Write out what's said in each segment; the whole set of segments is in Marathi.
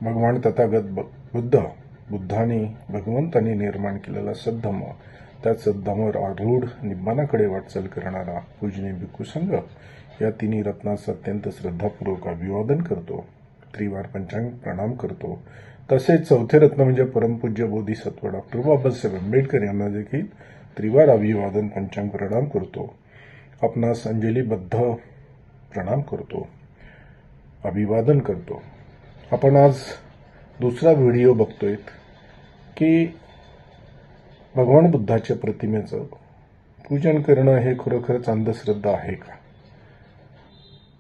भगवान तथागत बुद्धाने भगवंतांनी निर्माण केलेला सद्धम्म, त्या सद्धम्मावर आरूढ निब्बाणाकडे वाटचाल करणारा पूजनीय भिक्खू संघ या तिन्ही रत्नांचं अत्यंत श्रद्धापूर्वक अभिवादन करतो, त्रिवार पंचांग प्रणाम करतो. तसेच चौथे रत्न म्हणजे परमपूज्य बोधिसत्व डॉक्टर बाबासाहेब आंबेडकर यांना देखील त्रिवार अभिवादन पंचांग प्रणाम करतो. आपणास अंजलीबद्ध प्रणाम करतो, अभिवादन करतो. आपण आज दुसरा व्हिडिओ बघतोय की भगवान बुद्धाच्या प्रतिमेचं पूजन करणं हे खरोखरच अंधश्रद्धा आहे का?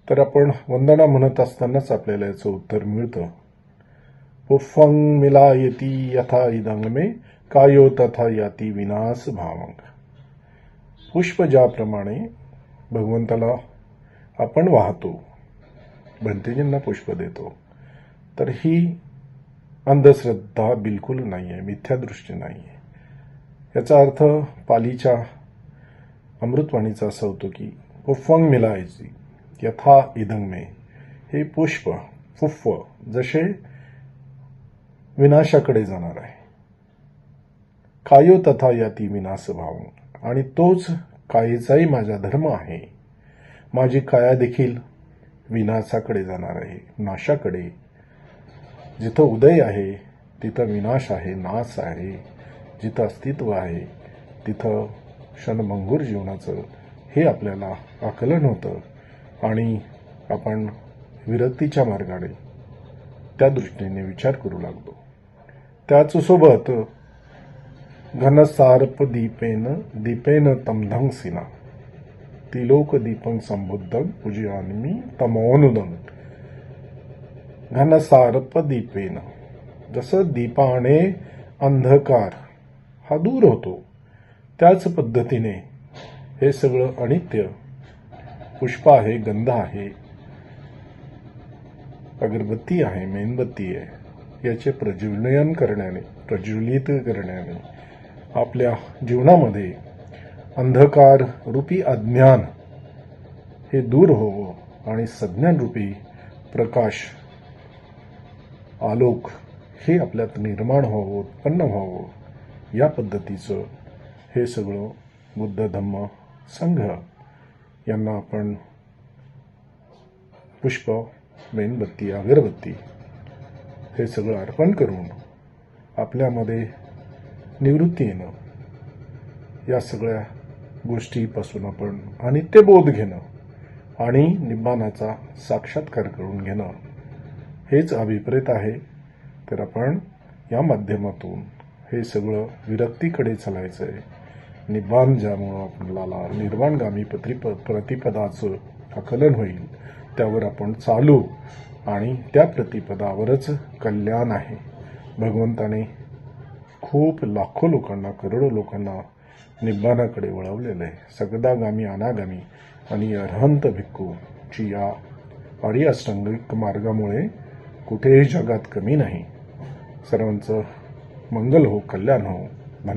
तर आपण वंदना म्हणत असतानाच आपल्याला याचं उत्तर मिळतं. पुष्पं मिलायति यथा इदं मे कायो तथा याति विनाश भावंग. पुष्प ज्याप्रमाणे भगवंताला आपण वाहतो, भंतेजींना पुष्प देतो, तर ही अंधश्रद्धा बिलकुल नाही आहे, मिथ्यादृष्टी नाही आहे. याचा अर्थ पालीच्या अमृतवाणीचा असा होतो की पुष्पं मिलायति यथा इदं मे, हे पुष्प जसे विनाशाकडे जाणार आहे, कायो तथा याती विनाश भावंग, आणि तोच कायेचाही माझा धर्म आहे. माझी काया देखील विनाशाकडे जाणार आहे, नाशाकडे. जिथं उदय आहे तिथं विनाश आहे, नाश आहे. जिथं अस्तित्व आहे तिथं क्षणभंगूर जीवनाचं हे आपल्याला आकलन होतं आणि आपण विरक्तीच्या मार्गाने त्या दृष्टीने विचार करू लागतो. त्याच सोबत घनसार्प दीपेन तमधंसिना तिलोक दीपं संबुद्धं पूजयामि तमोनुदं. घनसार्प दीपेन, जसं दीपाने अंधकार हा दूर होतो, त्याच पद्धतीने हे सगळं अनित्य पुष्प आहे, गंध आहे, अगरबत्ती आहे, मेणबत्ती आहे, याचे प्रज्वलित करण्याने आपल्या जीवनामध्ये अंधकार रूपी अज्ञान हे दूर होवं आणि सज्ञान रूपी प्रकाश, आलोक हे आपल्यात निर्माण व्हावं, उत्पन्न व्हावं. या पद्धतीचं हे सगळं बुद्ध धम्म संघ यांना आपण पुष्प, मेणबत्ती, अगरबत्ती हे सगळं अर्पण करून आपल्यामध्ये निवृत्ती येणं, या सगळ्या गोष्टीपासून आपण अनित्यबोध घेणं आणि निब्बाणाचा साक्षात्कार करून घेणं हेच अभिप्रेत आहे. तर आपण या माध्यमातून हे सगळं विरक्तीकडे चालायचं आहे. निब्बाण ज्यामुळं आपल्याला निर्वाणगामी प्रतिपदाचं आकलन होईल त्यावर आपण चालू आणि त्या प्रतिपदावरच कल्याण आहे. भगवंताने खूप लाखो लोकांना, करोडो लोकांना निब्बाणाकडे वळवलेलं आहे. सगदागामी, अनागामी आणि अरहंत भिक्खूची या आर्याष्टांगिक मार्गामुळे कुठेही जगात कमी नाही. सर्वांचं मंगल हो, कल्याण हो. धन्यवाद.